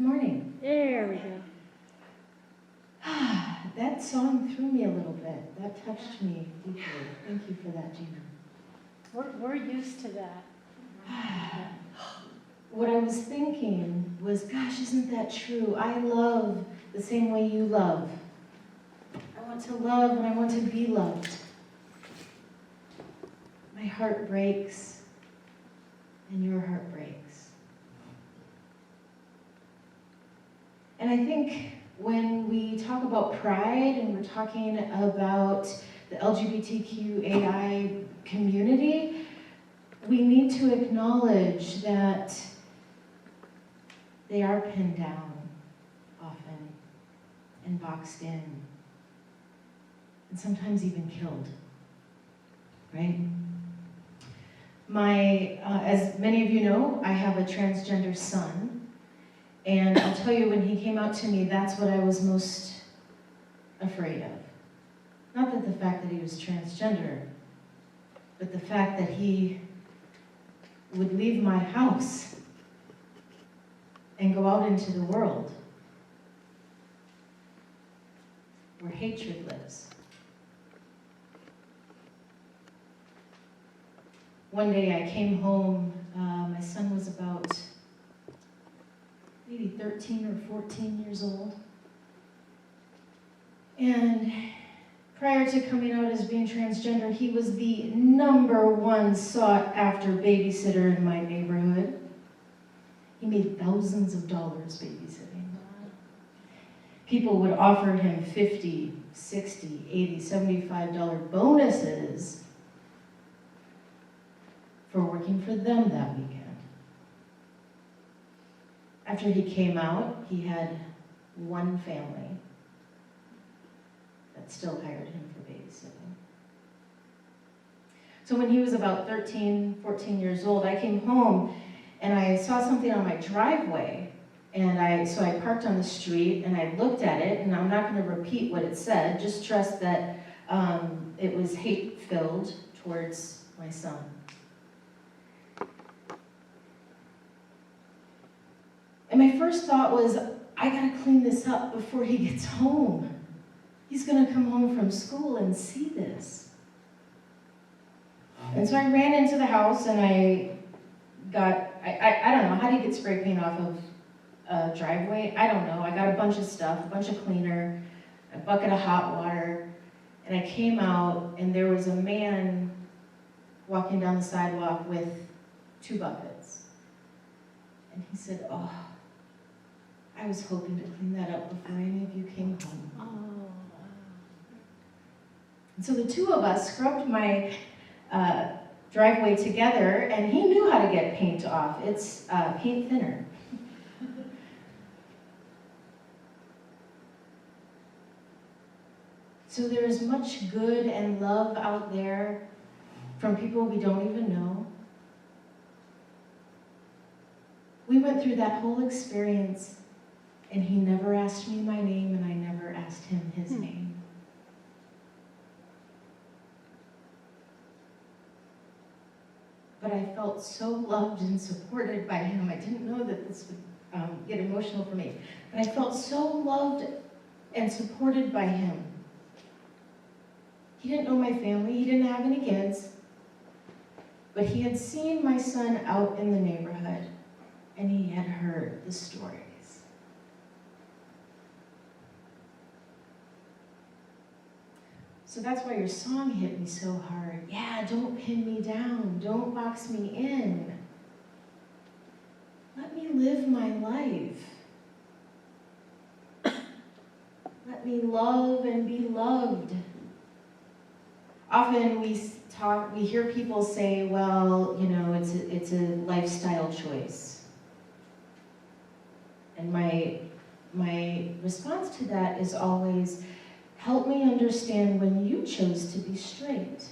morning. There we go. That song threw me a little bit. That touched me deeply. Thank you for that, Gina. We're used to that. What I was thinking was, gosh, isn't that true? I love the same way you love. I want to love and I want to be loved. My heart breaks and your heart breaks. And I think when we talk about pride and we're talking about the LGBTQAI community, we need to acknowledge that they are pinned down often and boxed in and sometimes even killed, right? As many of you know, I have a transgender son, and I'll tell you, when he came out to me, that's what I was most afraid of. Not that the fact that he was transgender, but the fact that he would leave my house and go out into the world where hatred lives. One day I came home, my son was about maybe 13 or 14 years old. And prior to coming out as being transgender, he was the #1 sought after babysitter in my neighborhood. He made thousands of dollars babysitting. People would offer him $50, $60, $80, $75 bonuses for working for them that weekend. After he came out, he had one family that still hired him for babysitting. So when he was about 13, 14 years old, I came home and I saw something on my driveway. And so I parked on the street and I looked at it, and I'm not going to repeat what it said, just trust that it was hate-filled towards my son. And my first thought was, I gotta clean this up before he gets home. He's gonna come home from school and see this. And so I ran into the house and I don't know, how do you get spray paint off of a driveway? I don't know. I got a bunch of stuff, a bunch of cleaner, a bucket of hot water, and I came out and there was a man walking down the sidewalk with 2 buckets. And he said, oh, I was hoping to clean that up before any of you came home. Oh. And so the 2 of us scrubbed my driveway together, and he knew how to get paint off. It's paint thinner. So there's much good and love out there from people we don't even know. We went through that whole experience, and he never asked me my name, and I never asked him his name. But I felt so loved and supported by him. I didn't know that this would get emotional for me. But I felt so loved and supported by him. He didn't know my family. He didn't have any kids. But he had seen my son out in the neighborhood, and he had heard the stories. So that's why your song hit me so hard. Yeah, don't pin me down. Don't box me in. Let me live my life. Let me love and be loved. Often we hear people say, well, you know, it's a lifestyle choice. And my response to that is always, help me understand when you chose to be straight.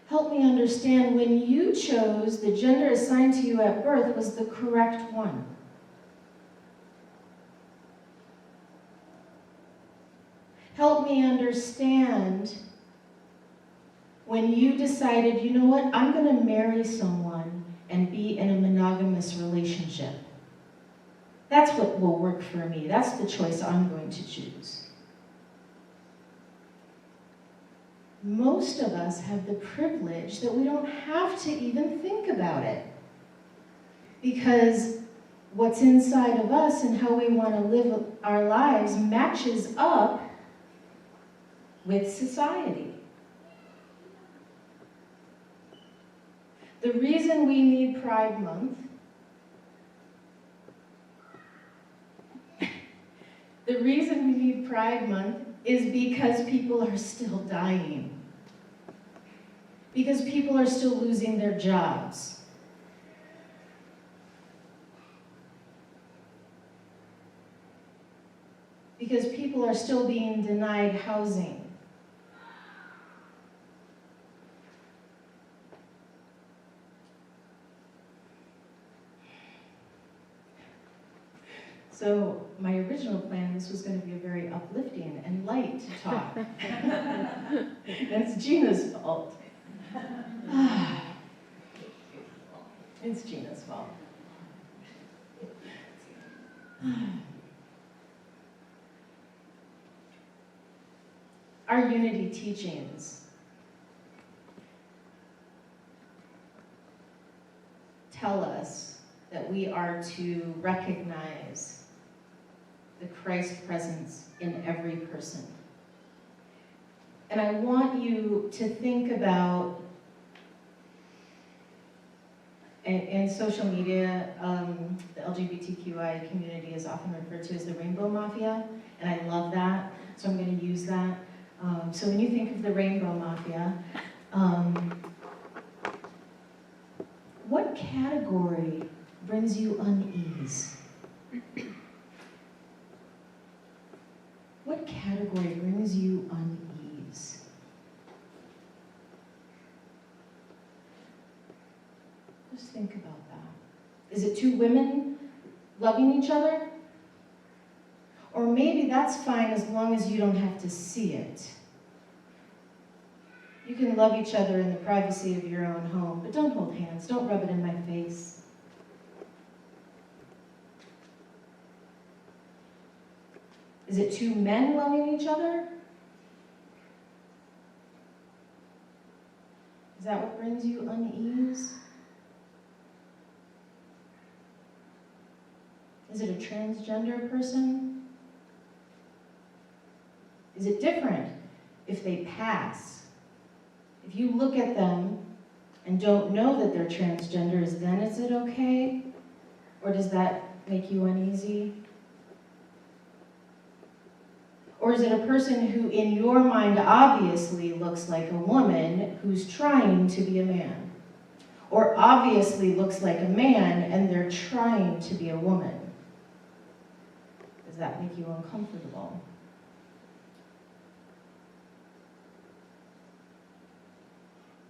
Help me understand when you chose the gender assigned to you at birth was the correct one. Help me understand when you decided, you know what, I'm going to marry someone and be in a monogamous relationship. That's what will work for me. That's the choice I'm going to choose. Most of us have the privilege that we don't have to even think about it. Because what's inside of us and how we want to live our lives matches up with society. The reason we need Pride Month, is because people are still dying. Because people are still losing their jobs. Because people are still being denied housing. So my original plan, this was going to be a very uplifting and light talk. It's Gina's fault. It's Gina's fault. Our unity teachings tell us that we are to recognize the Christ presence in every person. And I want you to think about, in social media, the LGBTQI community is often referred to as the Rainbow Mafia, and I love that, so I'm going to use that. So when you think of the Rainbow Mafia, what category brings you unease? What category brings you unease? Just think about that. Is it two women loving each other? Or maybe that's fine as long as you don't have to see it. You can love each other in the privacy of your own home, but don't hold hands, don't rub it in my face. Is it two men loving each other? Is that what brings you unease? Is it a transgender person? Is it different if they pass? If you look at them and don't know that they're transgenders, then is it okay? Or does that make you uneasy? Or is it a person who, in your mind, obviously looks like a woman who's trying to be a man? Or obviously looks like a man and they're trying to be a woman? Does that make you uncomfortable?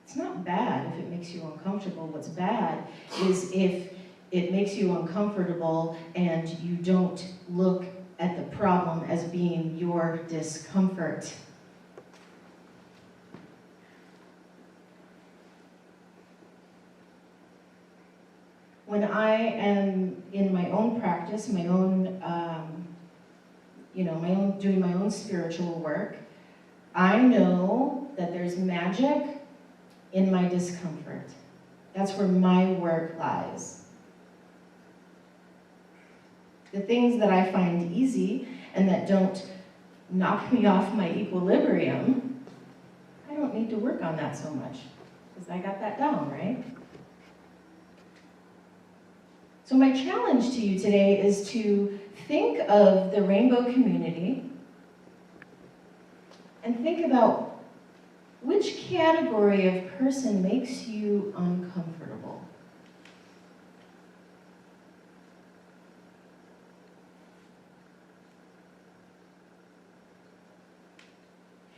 It's not bad if it makes you uncomfortable. What's bad is if it makes you uncomfortable and you don't look at the problem as being your discomfort. When I am in my own practice, my own, doing my own spiritual work, I know that there's magic in my discomfort. That's where my work lies. The things that I find easy and that don't knock me off my equilibrium, I don't need to work on that so much because I got that down, right? So my challenge to you today is to think of the rainbow community and think about which category of person makes you uncomfortable.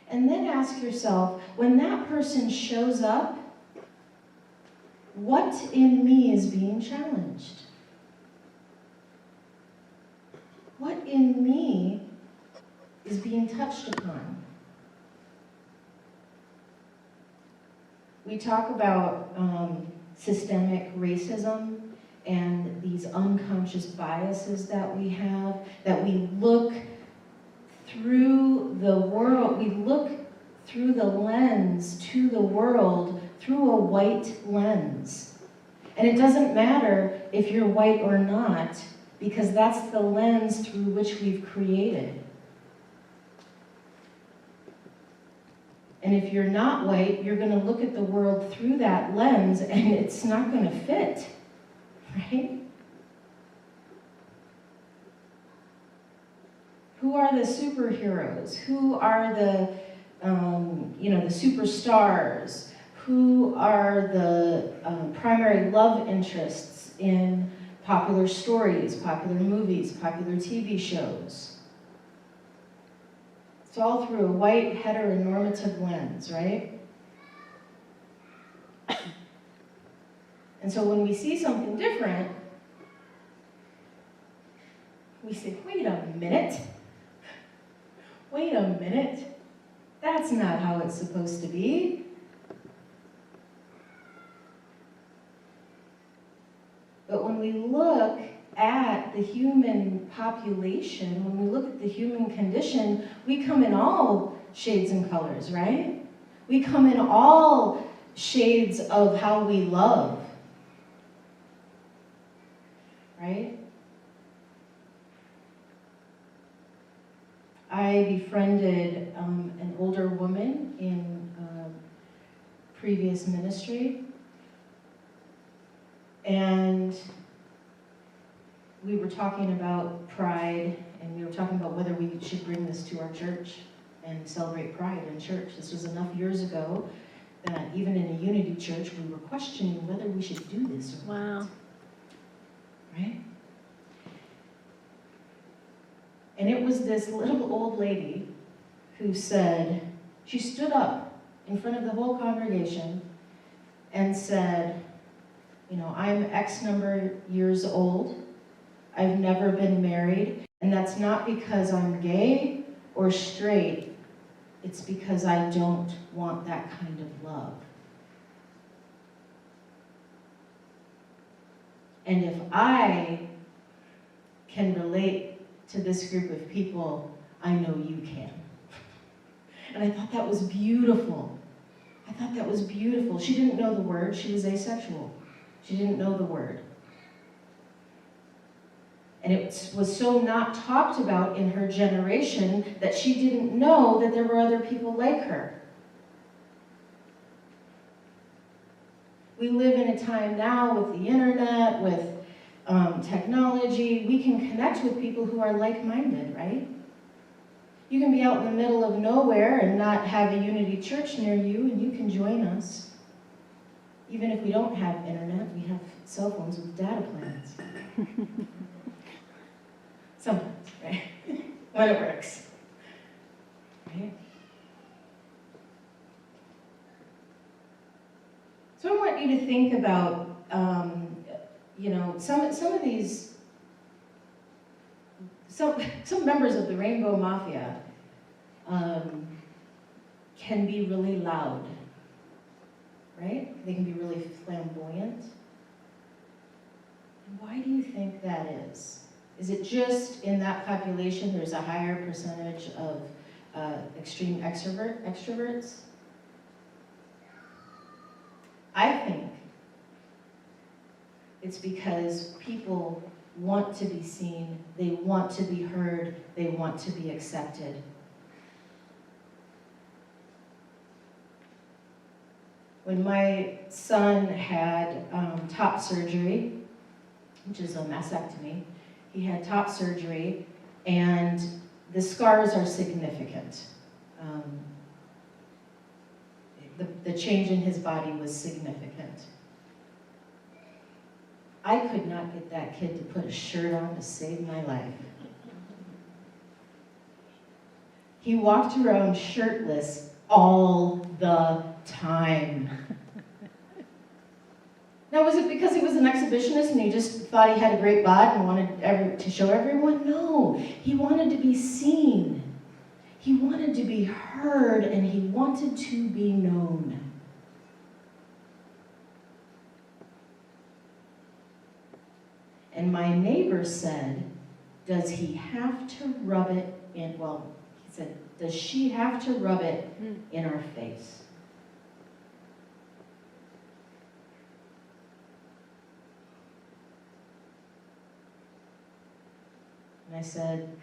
And then ask yourself, when that person shows up, what in me is being challenged? What in me is being touched upon? We talk about systemic racism and these unconscious biases that we have, that we look through the world, we look through the lens to the world through a white lens. And it doesn't matter if you're white or not, because that's the lens through which we've created. And if you're not white, you're going to look at the world through that lens, and it's not going to fit, right? Who are the superheroes? Who are the, the superstars? Who are the primary love interests in popular stories, popular movies, popular TV shows? It's all through a white heteronormative lens, right? And so when we see something different, we say, wait a minute, that's not how it's supposed to be. But when we look at the human population, when we look at the human condition, we come in all shades and colors, right? We come in all shades of how we love, right? I befriended an older woman in previous ministry, and we were talking about pride, and we were talking about whether we should bring this to our church and celebrate pride in church. This was enough years ago that even in a unity church, we were questioning whether we should do this or not. Wow. Right? And it was this little old lady who said, she stood up in front of the whole congregation and said, I'm X number years old. I've never been married, and that's not because I'm gay or straight. It's because I don't want that kind of love. And if I can relate to this group of people, I know you can. And I thought that was beautiful. She didn't know the word. She was asexual. She didn't know the word. And it was so not talked about in her generation that she didn't know that there were other people like her. We live in a time now with the internet, with technology. We can connect with people who are like-minded, right? You can be out in the middle of nowhere and not have a unity church near you, and you can join us. Even if we don't have internet, we have cell phones with data plans. Sometimes, right? When it works. Right? So I want you to think about, some of these, some members of the Rainbow Mafia can be really loud, right? They can be really flamboyant. And why do you think that is? Is it just in that population there's a higher percentage of extreme extroverts? I think it's because people want to be seen, they want to be heard, they want to be accepted. When my son had top surgery, which is a mastectomy, he had top surgery, and the scars are significant. The change in his body was significant. I could not get that kid to put a shirt on to save my life. He walked around shirtless all the time. Now, was it because he was an exhibitionist and he just thought he had a great bod and wanted to show everyone? No, he wanted to be seen. He wanted to be heard, and he wanted to be known. And my neighbor said, does he have to rub it in, well, he said, does she have to rub it in our face? And I said,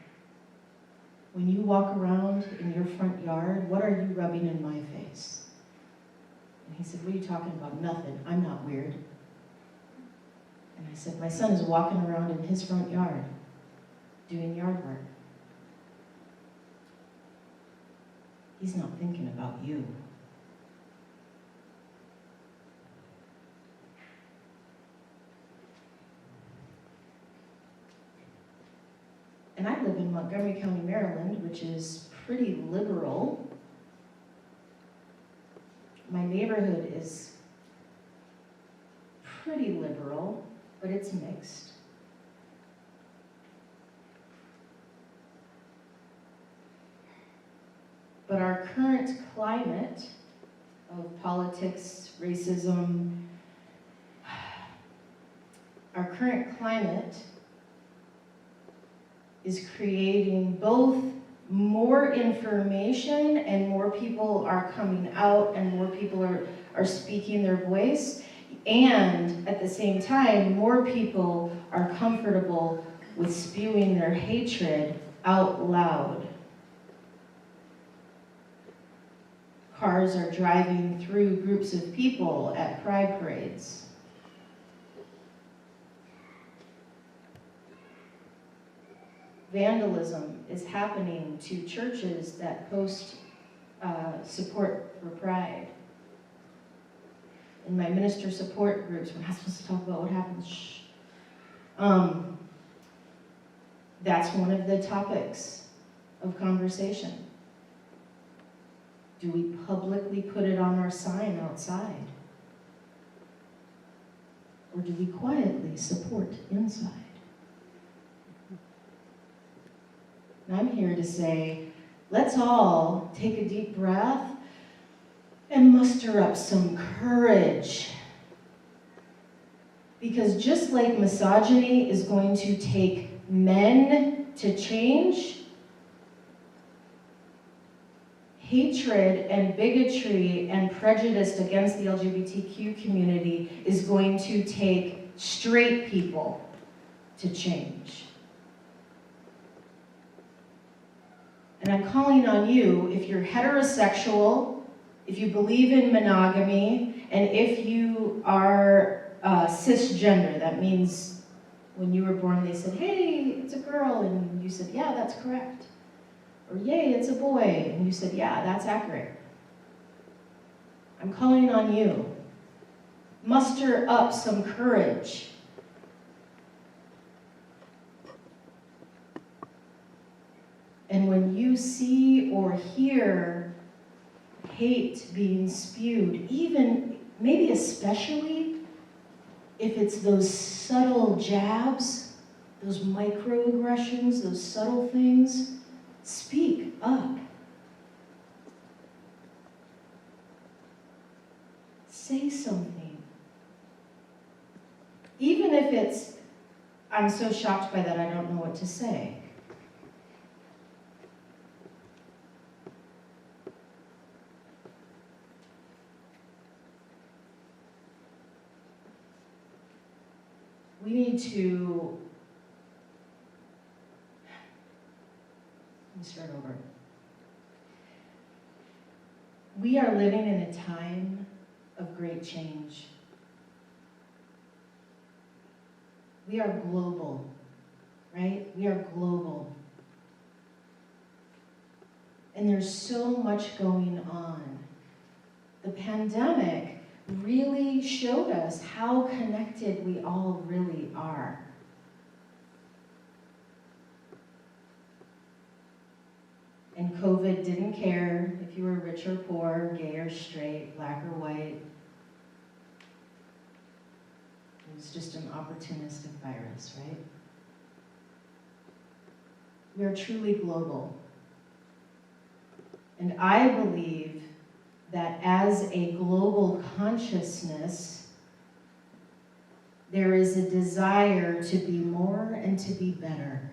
when you walk around in your front yard, what are you rubbing in my face? And he said, what are you talking about? Nothing. I'm not weird. And I said, my son is walking around in his front yard doing yard work. He's not thinking about you. And I live in Montgomery County, Maryland, which is pretty liberal. My neighborhood is pretty liberal, but it's mixed. But our current climate of politics, racism, our current climate is creating both more information and more people are coming out and more people are speaking their voice. And at the same time, more people are comfortable with spewing their hatred out loud. Cars are driving through groups of people at pride parades. Vandalism is happening to churches that post support for pride. In my minister support groups, we're not supposed to talk about what happens. Shh. That's one of the topics of conversation. Do we publicly put it on our sign outside? Or do we quietly support inside? And I'm here to say, let's all take a deep breath and muster up some courage. Because just like misogyny is going to take men to change, hatred and bigotry and prejudice against the LGBTQ community is going to take straight people to change. And I'm calling on you, if you're heterosexual, if you believe in monogamy, and if you are cisgender, that means when you were born they said, hey, it's a girl, and you said, yeah, that's correct. Or yay, it's a boy, and you said, yeah, that's accurate. I'm calling on you. Muster up some courage. And when you see or hear hate being spewed, even, maybe especially, if it's those subtle jabs, those microaggressions, those subtle things, speak up. Say something. Even if it's, I'm so shocked by that I don't know what to say. We need to, let me start over. We are living in a time of great change. We are global, right? We are global. And there's so much going on. The pandemic really showed us how connected we all really are. And COVID didn't care if you were rich or poor, gay or straight, black or white. It was just an opportunistic virus, right? We are truly global. And I believe that as a global consciousness, There is a desire to be more and to be better.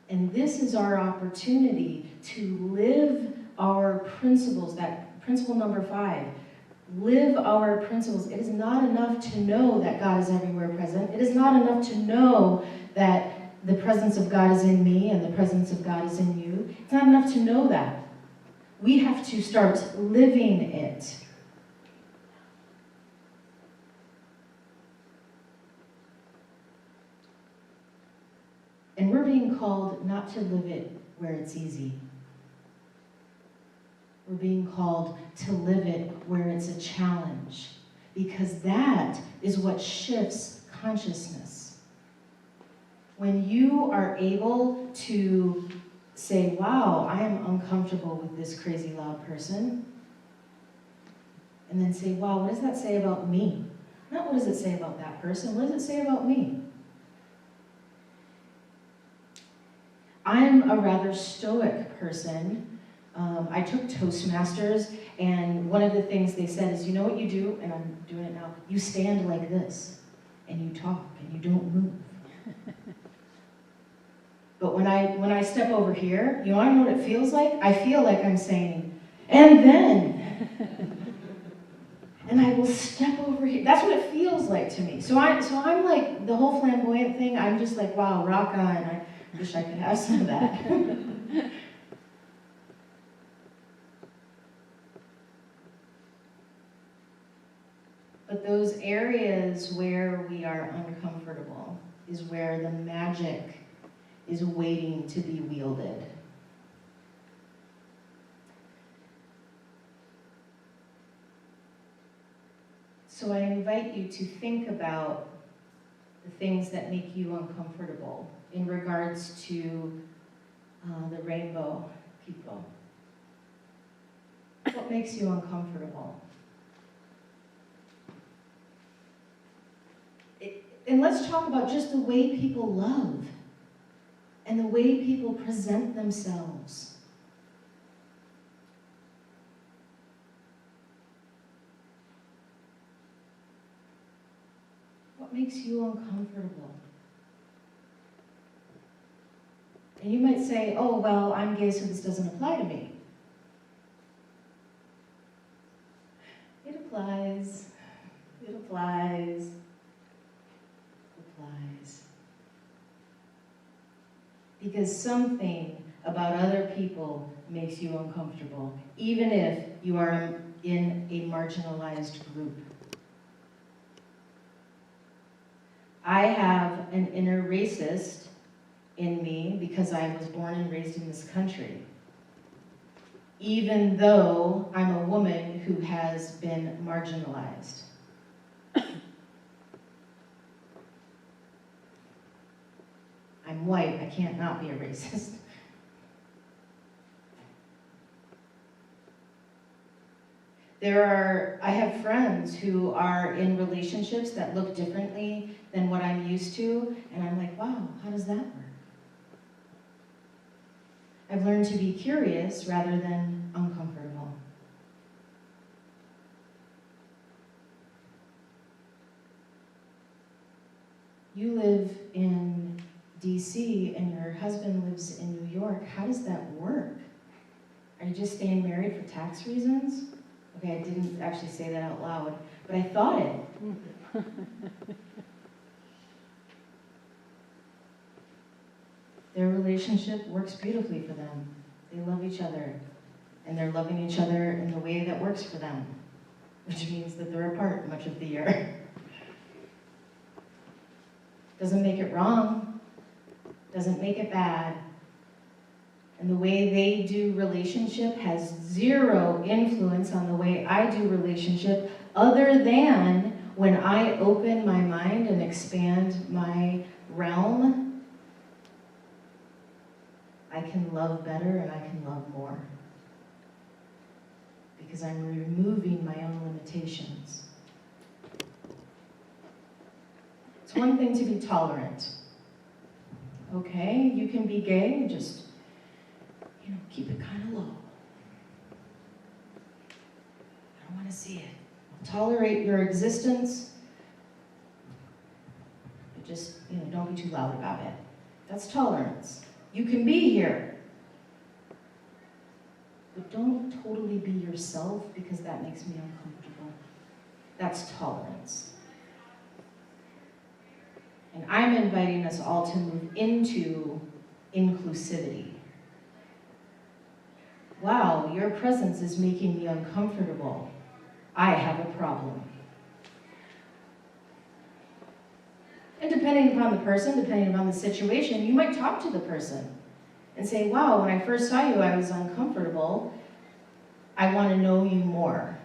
And this is our opportunity to live our principles, that principle number 5. Live our principles. It is not enough to know that God is everywhere present. It is not enough to know that the presence of God is in me and the presence of God is in you. It's not enough to know that. We have to start living it. And we're being called not to live it where it's easy. We're being called to live it where it's a challenge, because that is what shifts consciousness. When you are able to say, wow, I am uncomfortable with this crazy loud person, and then say, wow, what does that say about me? Not what does it say about that person, what does it say about me? I'm a rather stoic person. I took Toastmasters, and one of the things they said is, you know what you do, and I'm doing it now, you stand like this, and you talk, and you don't move. But when I step over here, you know, I know what it feels like? I feel like I'm saying, and then, and I will step over here. That's what it feels like to me. So I'm like, the whole flamboyant thing, I'm just like, wow, rock on. I wish I could have some of that. But those areas where we are uncomfortable is where the magic is waiting to be wielded. So I invite you to think about the things that make you uncomfortable in regards to the rainbow people. What makes you uncomfortable? And let's talk about just the way people love and the way people present themselves. What makes you uncomfortable? And you might say, oh, well, I'm gay, so this doesn't apply to me. It applies. It applies. It applies. Because something about other people makes you uncomfortable, even if you are in a marginalized group. I have an inner racist in me because I was born and raised in this country, even though I'm a woman who has been marginalized. I'm white, I can't not be a racist. I have friends who are in relationships that look differently than what I'm used to, and I'm like, wow, how does that work? I've learned to be curious rather than uncomfortable. You live in DC and your husband lives in New York. How does that work? Are you just staying married for tax reasons? Okay, I didn't actually say that out loud, but I thought it. Their relationship works beautifully for them. They love each other, and they're loving each other in the way that works for them, which means that they're apart much of the year. Doesn't make it wrong, doesn't make it bad. And the way they do relationship has zero influence on the way I do relationship, other than when I open my mind and expand my realm, I can love better and I can love more. Because I'm removing my own limitations. It's one thing to be tolerant. Okay, you can be gay, just keep it kind of low. I don't want to see it. tolerate your existence, but just, don't be too loud about it. That's tolerance. You can be here, but don't totally be yourself because that makes me uncomfortable. That's tolerance. And I'm inviting us all to move into inclusivity. Wow, your presence is making me uncomfortable. I have a problem. And depending upon the person, depending upon the situation, you might talk to the person and say, wow, when I first saw you, I was uncomfortable. I want to know you more.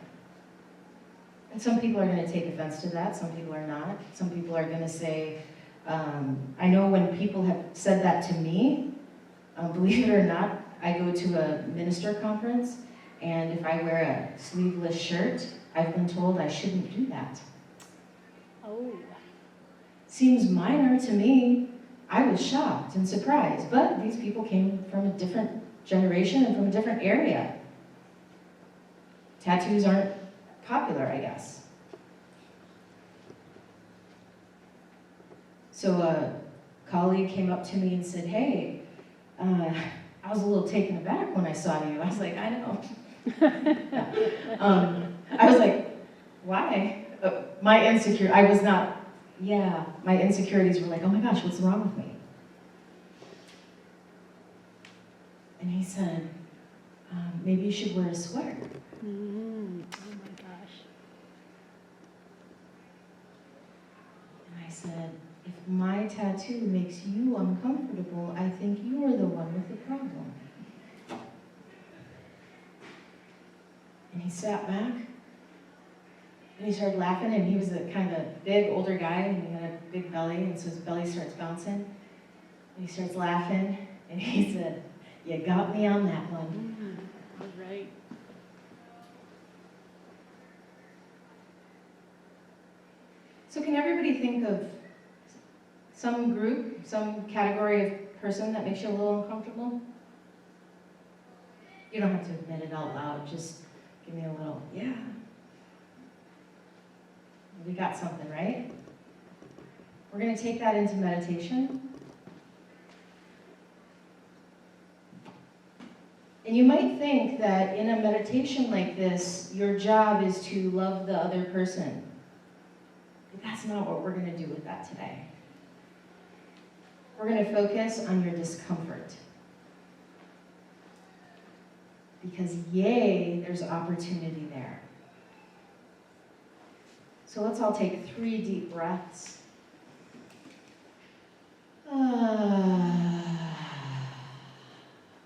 And some people are going to take offense to that. Some people are not. Some people are going to say, I know when people have said that to me, believe it or not, I go to a minister conference, and if I wear a sleeveless shirt, I've been told I shouldn't do that. Oh. Seems minor to me. I was shocked and surprised, but these people came from a different generation and from a different area. Tattoos aren't popular, I guess. So a colleague came up to me and said, hey, I was a little taken aback when I saw you. I was like, I know. I was like, why? My insecurities were like, oh my gosh, what's wrong with me? And he said, maybe you should wear a sweater. Mm-hmm. Oh my gosh. And I said, if my tattoo makes you uncomfortable, I think you're the one with the problem. And he sat back, and he started laughing, and he was a kind of big, older guy, and he had a big belly, and so his belly starts bouncing. And he starts laughing, and he said, you got me on that one. Mm-hmm. All right. So can everybody think of some group, some category of person that makes you a little uncomfortable? You don't have to admit it out loud, just give me a little, yeah. We got something, right? We're going to take that into meditation. And you might think that in a meditation like this, your job is to love the other person. But that's not what we're going to do with that today. We're going to focus on your discomfort. Because yay, there's opportunity there. So let's all take 3 deep breaths.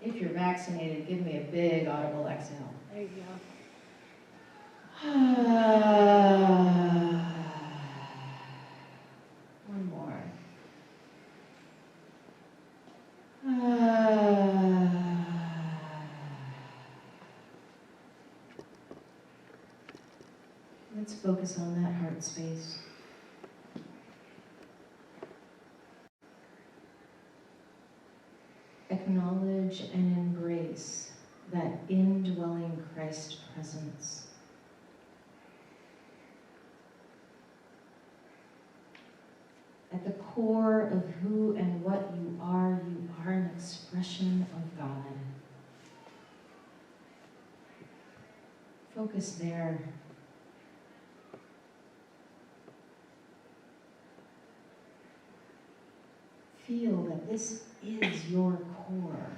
If you're vaccinated, give me a big audible exhale. There you go. One more. Let's focus on that heart space. Acknowledge and embrace that indwelling Christ presence. At the core of who and what you are an expression of God. Focus there. Feel that this is your core.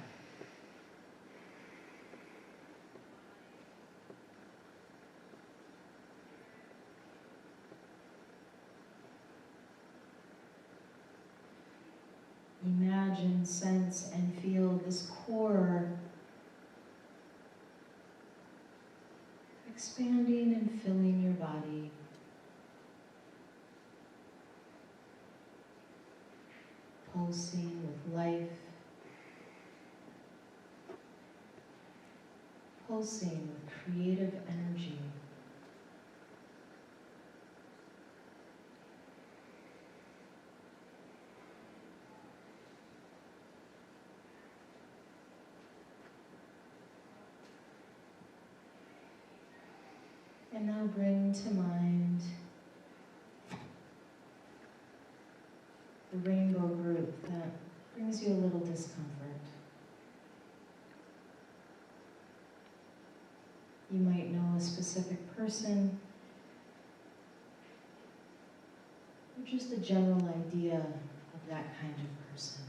Imagine, sense, and feel this core expanding and filling your body. Pulsing with life. Pulsing with creative energy. And now bring to mind the rainbow group that brings you a little discomfort. You might know a specific person, or just a general idea of that kind of person.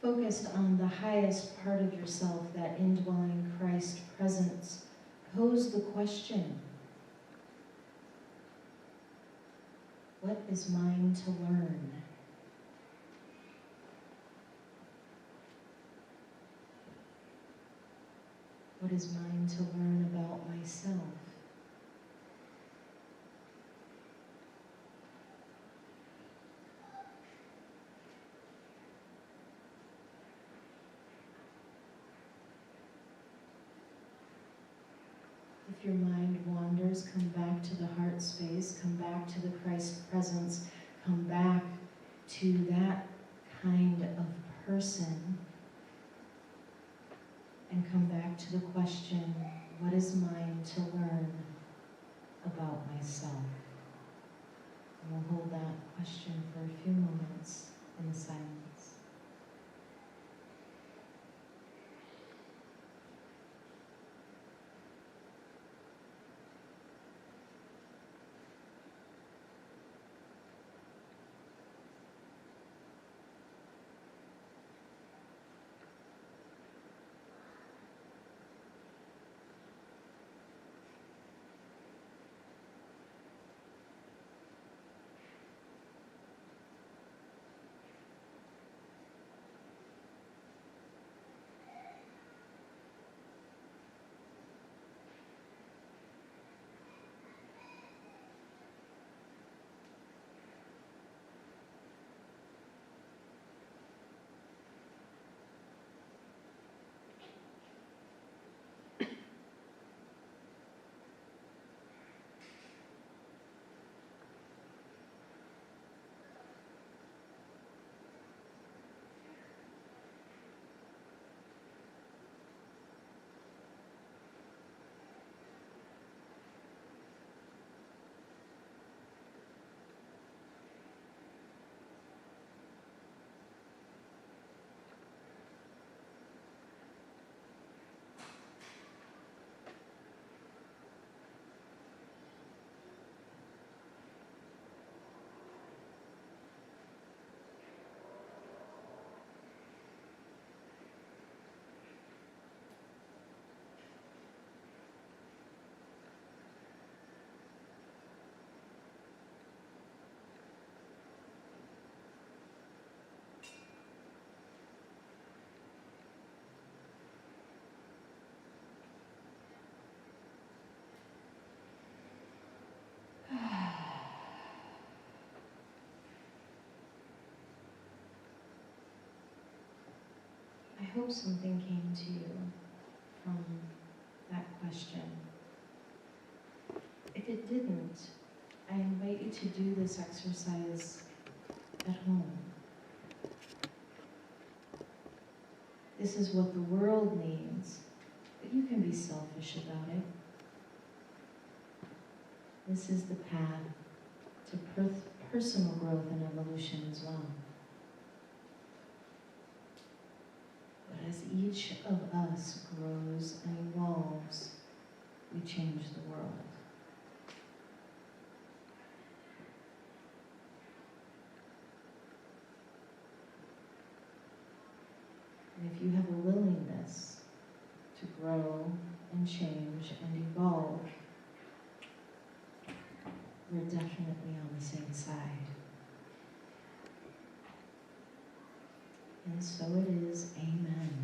Focused on the highest part of yourself, that indwelling Christ presence, pose the question, what is mine to learn? What is mine to learn about myself? If your mind wanders, come back to the heart space, come back to the Christ presence, come back to that kind of person, and come back to the question, what is mine to learn about myself? And we'll hold that question for a few moments in the silence. I hope something came to you from that question. If it didn't, I invite you to do this exercise at home. This is what the world needs, but you can be selfish about it. This is the path to personal growth and evolution as well. But as each of us grows and evolves, we change the world. And if you have a willingness to grow and change and evolve, we're definitely on the same side. And so it is, amen.